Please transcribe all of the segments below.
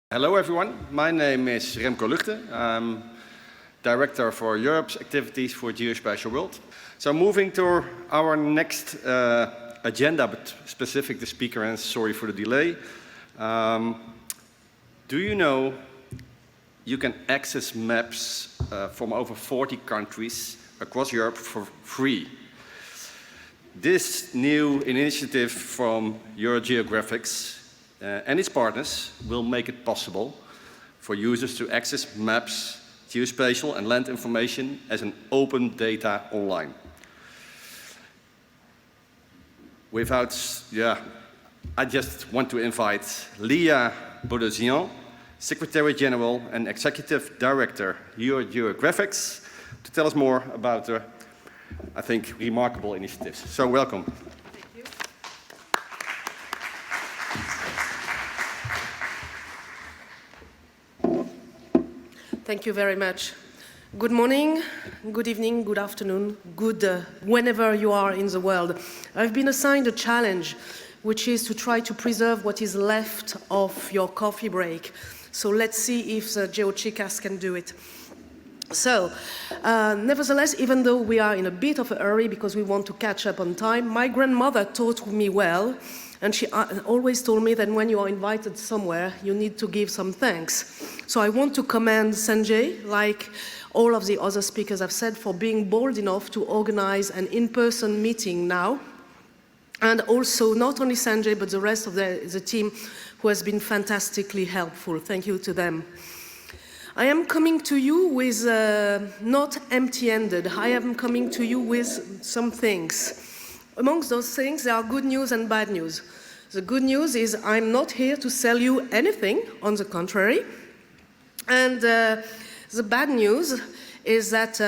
Hello everyone, my name is Remco Luchte. I'm Director for Europe's activities for Geospatial World. So moving to our next agenda, but specific to speaker, and sorry for the delay. Do you know you can access maps from over 40 countries across Europe for free? This new initiative from EuroGeographics and its partners will make it possible for users to access maps, geospatial and land information as an open data online. I just want to invite Léa Bodossian, Secretary General and Executive Director, EuroGeographics, to tell us more about the, I think, remarkable initiatives. So welcome. Thank you very much. Good morning, good evening, good afternoon, whenever you are in the world. I've been assigned a challenge, which is to try to preserve what is left of your coffee break. So let's see if the GeoChicas can do it. So, nevertheless, even though we are in a bit of a hurry because we want to catch up on time, my grandmother taught me well, and she always told me that when you are invited somewhere, you need to give some thanks. So I want to commend Sanjay, like all of the other speakers have said, for being bold enough to organize an in-person meeting now. And also, not only Sanjay, but the rest of the team who has been fantastically helpful. Thank you to them. I am coming to you with not empty-handed. I am coming to you with some things. Amongst those things, there are good news and bad news. The good news is I'm not here to sell you anything, on the contrary. And the bad news is that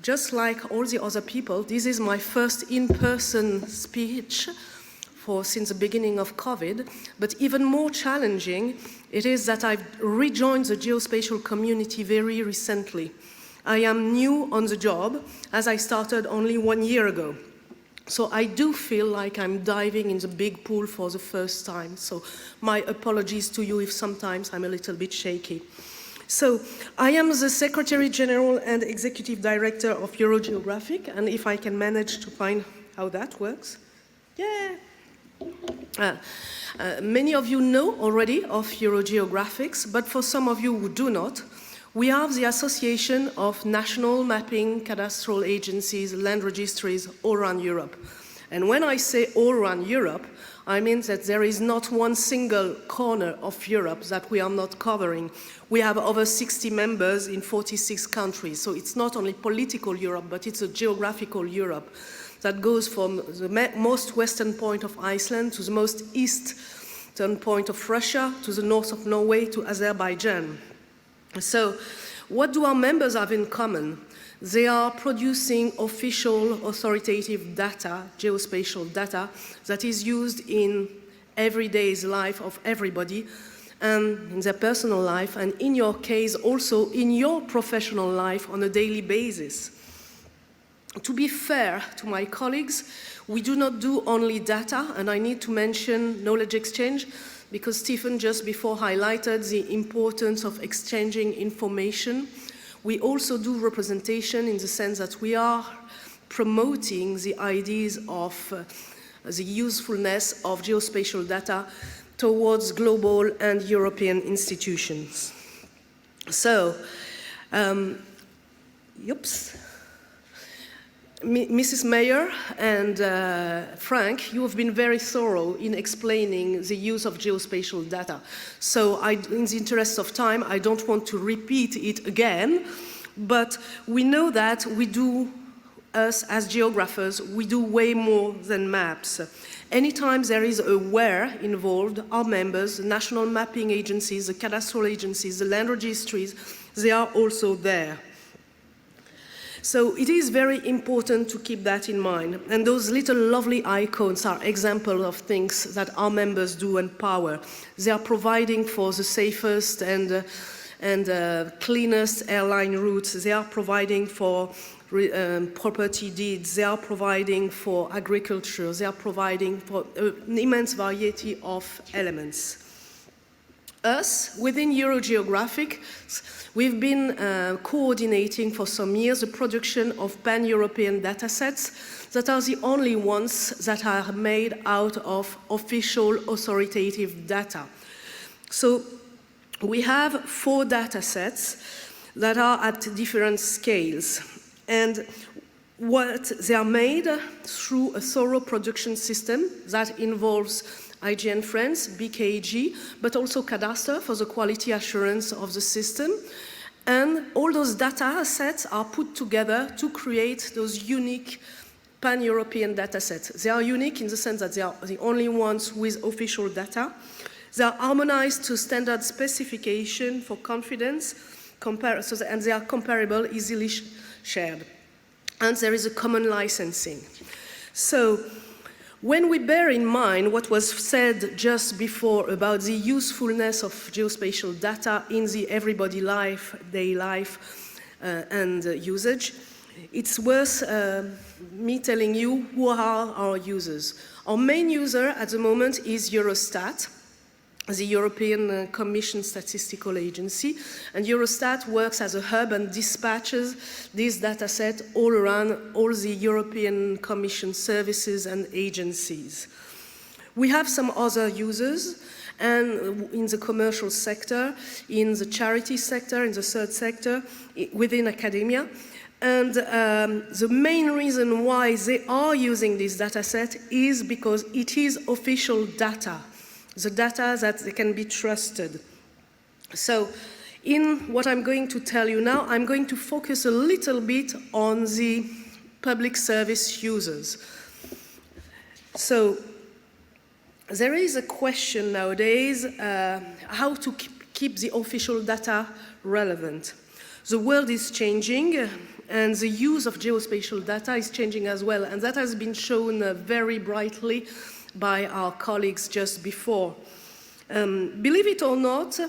just like all the other people, this is my first in-person speech since the beginning of COVID, but even more challenging, it is that I've rejoined the geospatial community very recently. I am new on the job, as I started only 1 year ago. So I do feel like I'm diving in the big pool for the first time. So my apologies to you if sometimes I'm a little bit shaky. So I am the Secretary General and Executive Director of EuroGeographic, and if I can manage to find how that works. Yeah. Many of you know already of EuroGeographics, but for some of you who do not, we have the Association of National Mapping Cadastral Agencies, Land Registries all around Europe. And when I say all around Europe, I mean that there is not one single corner of Europe that we are not covering. We have over 60 members in 46 countries, so it's not only political Europe, but it's a geographical Europe that goes from the most western point of Iceland to the most eastern point of Russia, to the north of Norway, to Azerbaijan. So, what do our members have in common? They are producing official authoritative data, geospatial data, that is used in everyday life of everybody, and in their personal life, and in your case also in your professional life on a daily basis. To be fair to my colleagues, we do not do only data, and I need to mention knowledge exchange, because Stephen just before highlighted the importance of exchanging information. We also do representation in the sense that we are promoting the ideas of the usefulness of geospatial data towards global and European institutions. So, Mrs. Mayer and Frank, you have been very thorough in explaining the use of geospatial data. So in the interest of time, I don't want to repeat it again, but we know that us as geographers, we do way more than maps. Anytime there is a where involved, our members, the national mapping agencies, the cadastral agencies, the land registries, they are also there. So it is very important to keep that in mind. And those little lovely icons are examples of things that our members do and power. They are providing for the safest and cleanest airline routes. They are providing for property deeds. They are providing for agriculture. They are providing for an immense variety of elements. Us, within EuroGeographics, we've been coordinating for some years the production of pan-European datasets that are the only ones that are made out of official authoritative data. So we have 4 datasets that are at different scales. And what they are made through a thorough production system that involves IGN France, BKG, but also Cadastre for the quality assurance of the system. And all those data sets are put together to create those unique pan-European data sets. They are unique in the sense that they are the only ones with official data. They are harmonized to standard specification for confidence, and they are comparable, easily shared. And there is a common licensing. So, when we bear in mind what was said just before about the usefulness of geospatial data in the everybody life, day life, and usage, it's worth me telling you who are our users. Our main user at the moment is Eurostat, the European Commission Statistical Agency, and Eurostat works as a hub and dispatches this dataset all around all the European Commission services and agencies. We have some other users, and in the commercial sector, in the charity sector, in the third sector, within academia. And the main reason why they are using this dataset is because it is official data. The data that they can be trusted. So, in what I'm going to tell you now, I'm going to focus a little bit on the public service users. So, there is a question nowadays how to keep the official data relevant. The world is changing, and the use of geospatial data is changing as well, and that has been shown very brightly by our colleagues just before. Believe it or not,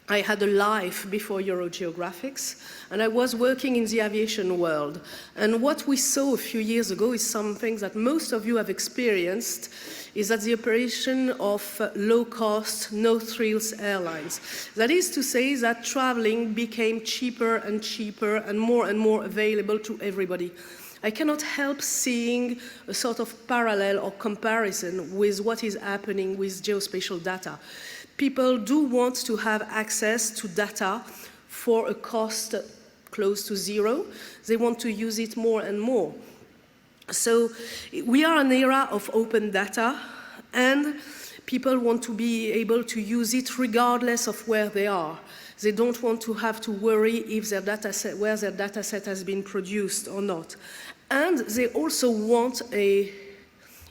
I had a life before EuroGeographics, and I was working in the aviation world. And what we saw a few years ago is something that most of you have experienced, is that the operation of low-cost, no-thrills airlines. That is to say that traveling became cheaper and more available to everybody. I cannot help seeing a sort of parallel or comparison with what is happening with geospatial data. People do want to have access to data for a cost close to zero. They want to use it more and more. So we are an era of open data, and people want to be able to use it regardless of where they are. They don't want to have to worry if their data set, where their data set has been produced or not. And they also want an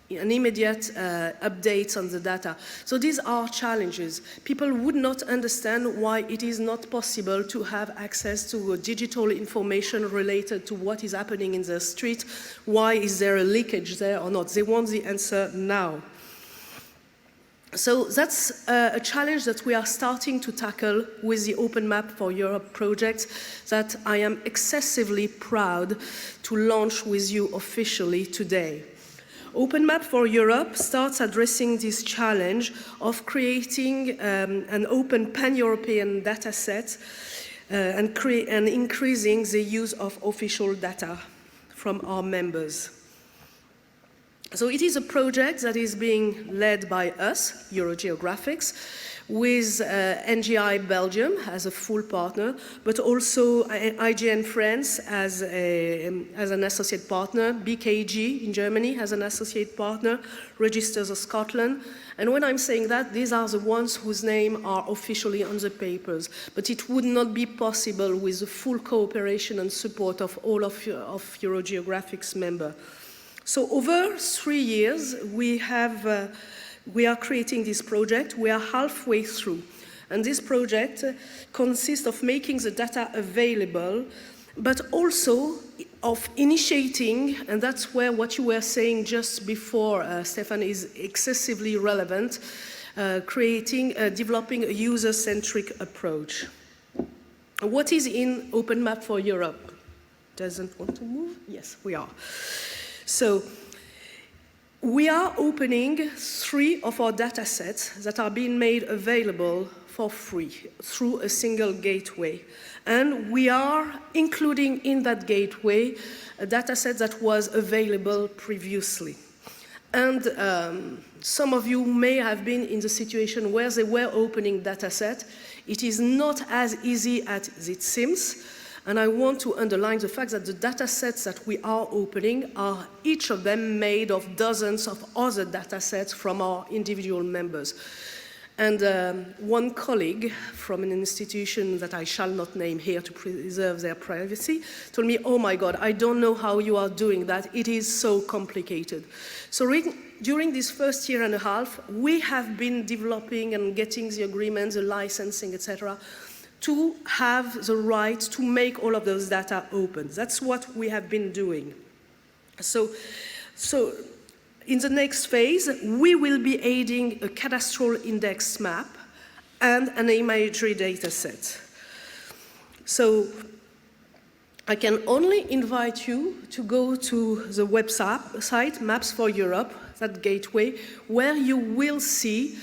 immediate update on the data. So these are challenges. People would not understand why it is not possible to have access to digital information related to what is happening in the street. Why is there a leakage there or not? They want the answer now. So that's a challenge that we are starting to tackle with the Open Map for Europe project that I am excessively proud to launch with you officially today. Open Map for Europe starts addressing this challenge of creating an open pan-European data set and increasing the use of official data from our members. So it is a project that is being led by us, EuroGeographics, with NGI Belgium as a full partner, but also IGN France as an associate partner, BKG in Germany as an associate partner, Registers of Scotland. And when I'm saying that, these are the ones whose names are officially on the papers. But it would not be possible with the full cooperation and support of all of EuroGeographics members. So over 3 years, we are creating this project. We are halfway through. And this project consists of making the data available, but also of initiating, and that's where what you were saying just before, Stefan, is excessively relevant, developing a user-centric approach. What is in Open Map for Europe? Doesn't want to move? Yes, we are. So, We are opening 3 of our data sets that are being made available for free through a single gateway. And we are including in that gateway a data set that was available previously. And some of you may have been in the situation where they were opening data set. It is not as easy as it seems. And I want to underline the fact that the data sets that we are opening are each of them made of dozens of other data sets from our individual members. And one colleague from an institution that I shall not name here to preserve their privacy told me, oh my God, I don't know how you are doing that. It is so complicated. So during this first year and a half, we have been developing and getting the agreements, the licensing, etc., to have the right to make all of those data open. That's what we have been doing. So in the next phase, we will be adding a cadastral index map and an imagery data set. So I can only invite you to go to the website, Maps for Europe, that gateway, where you will see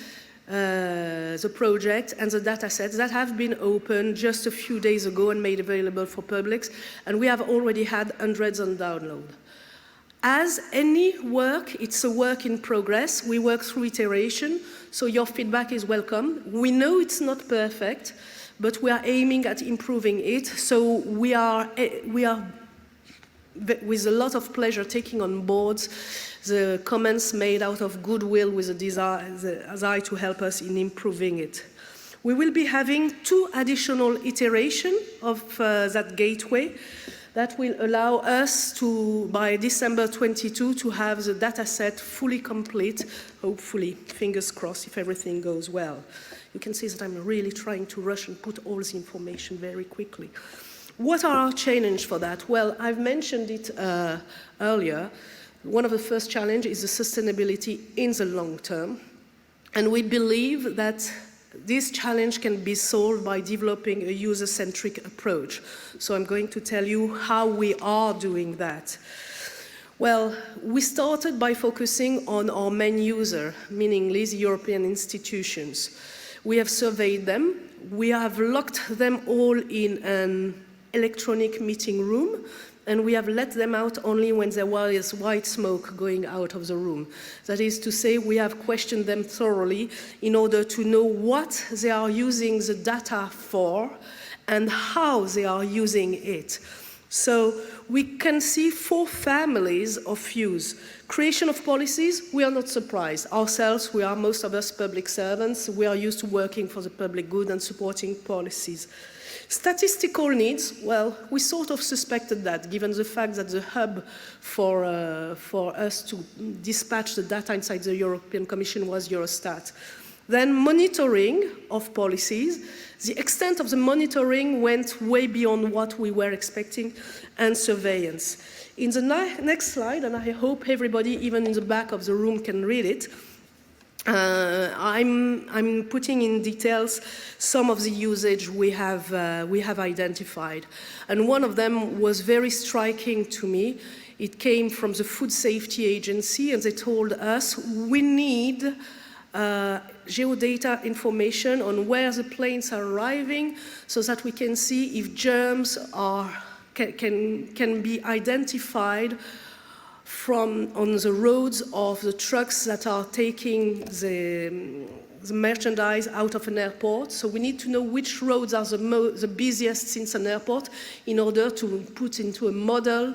the project and the data sets that have been opened just a few days ago and made available for publics, and we have already had hundreds on download. As any work, it's a work in progress. We work through iteration, so your feedback is welcome. We know it's not perfect, but we are aiming at improving it, so we are with a lot of pleasure taking on board the comments made out of goodwill with a desire to help us in improving it. We will be having 2 additional iterations of that gateway that will allow us to, by December 22, to have the data set fully complete, hopefully, fingers crossed, if everything goes well. You can see that I'm really trying to rush and put all this information very quickly. What are our challenges for that? Well, I've mentioned it earlier. One of the first challenges is the sustainability in the long term. And we believe that this challenge can be solved by developing a user-centric approach. So I'm going to tell you how we are doing that. Well, we started by focusing on our main user, meaning the European institutions. We have surveyed them. We have locked them all in an electronic meeting room, and we have let them out only when there was white smoke going out of the room. That is to say, we have questioned them thoroughly in order to know what they are using the data for and how they are using it. So we can see 4 families of use. Creation of policies, we are not surprised. Ourselves, we are most of us public servants. We are used to working for the public good and supporting policies. Statistical needs, well, we sort of suspected that, given the fact that the hub for us to dispatch the data inside the European Commission was Eurostat. Then monitoring of policies. The extent of the monitoring went way beyond what we were expecting, and surveillance. In the next slide, and I hope everybody, even in the back of the room, can read it, I'm putting in details some of the usage we have identified. And one of them was very striking to me. It came from the Food Safety Agency, and they told us we need geodata information on where the planes are arriving so that we can see if germs can be identified on the roads of the trucks that are taking the merchandise out of an airport. So we need to know which roads are the busiest since an airport in order to put into a model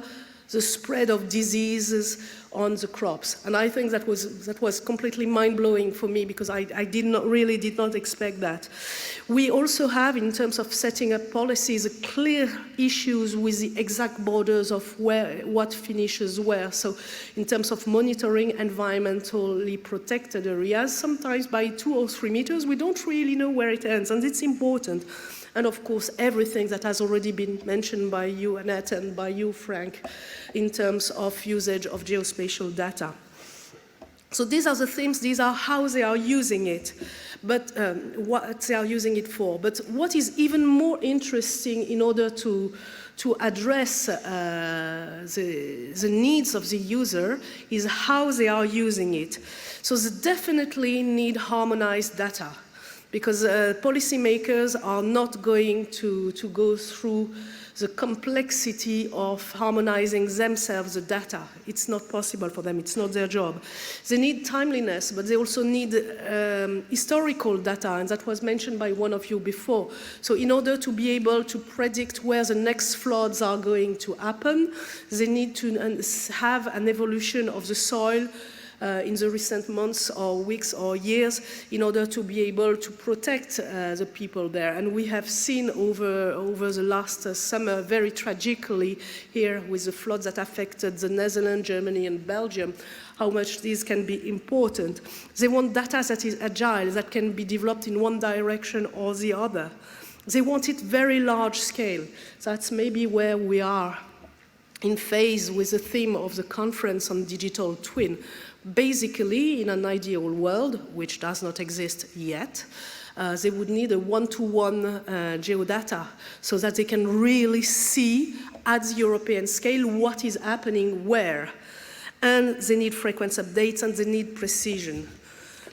the spread of diseases on the crops. And I think that was completely mind-blowing for me, because I really did not expect that. We also have, in terms of setting up policies, clear issues with the exact borders of what finishes where. So in terms of monitoring environmentally protected areas, sometimes by 2 or 3 meters, we don't really know where it ends, and it's important. And of course, everything that has already been mentioned by you, Annette, and by you, Frank, in terms of usage of geospatial data. So these are the things, these are how they are using it, but what they are using it for. But what is even more interesting in order to to address the needs of the user is how they are using it. So they definitely need harmonized data, because policymakers are not going to go through the complexity of harmonizing themselves the data. It's not possible for them, it's not their job. They need timeliness, but they also need historical data, and that was mentioned by one of you before. So in order to be able to predict where the next floods are going to happen, they need to have an evolution of the soil in the recent months or weeks or years in order to be able to protect the people there. And we have seen over the last summer, very tragically here with the floods that affected the Netherlands, Germany and Belgium, how much this can be important. They want data that is agile, that can be developed in one direction or the other. They want it very large scale. That's maybe where we are in phase with the theme of the conference on digital twin. Basically, in an ideal world, which does not exist yet, they would need a one-to-one geodata so that they can really see at the European scale what is happening where. And they need frequent updates and they need precision.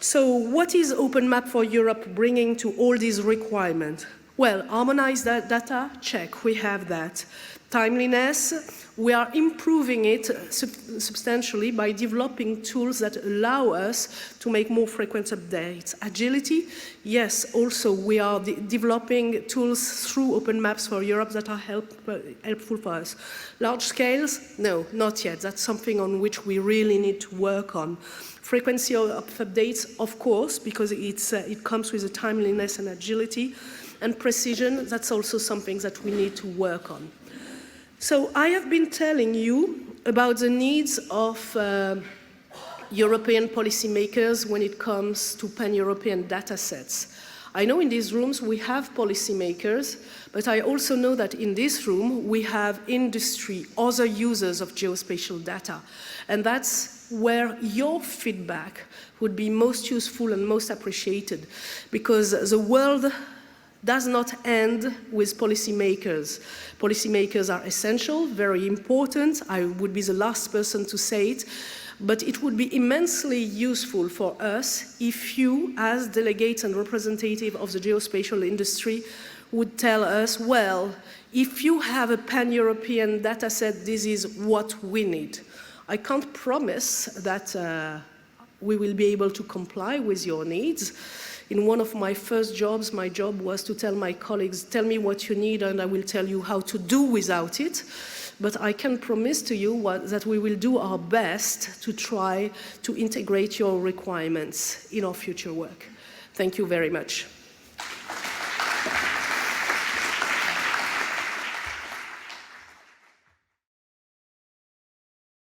So what is Open Map for Europe bringing to all these requirements? Well, harmonized data, check, we have that. Timeliness, we are improving it substantially by developing tools that allow us to make more frequent updates. Agility, yes, also we are developing tools through Open Maps for Europe that are helpful for us. Large scales, no, not yet. That's something on which we really need to work on. Frequency of updates, of course, because it comes with a timeliness and agility. And precision, that's also something that we need to work on. So I have been telling you about the needs of European policymakers when it comes to pan-European data sets. I know in these rooms we have policymakers, but I also know that in this room we have industry, other users of geospatial data. And that's where your feedback would be most useful and most appreciated, because the world does not end with policymakers. Policymakers are essential, very important. I would be the last person to say it, but it would be immensely useful for us if you, as delegates and representatives of the geospatial industry, would tell us, well, if you have a pan-European data set, this is what we need. I can't promise that we will be able to comply with your needs. In one of my first jobs, my job was to tell my colleagues, tell me what you need and I will tell you how to do without it. But I can promise to you that we will do our best to try to integrate your requirements in our future work. Thank you very much.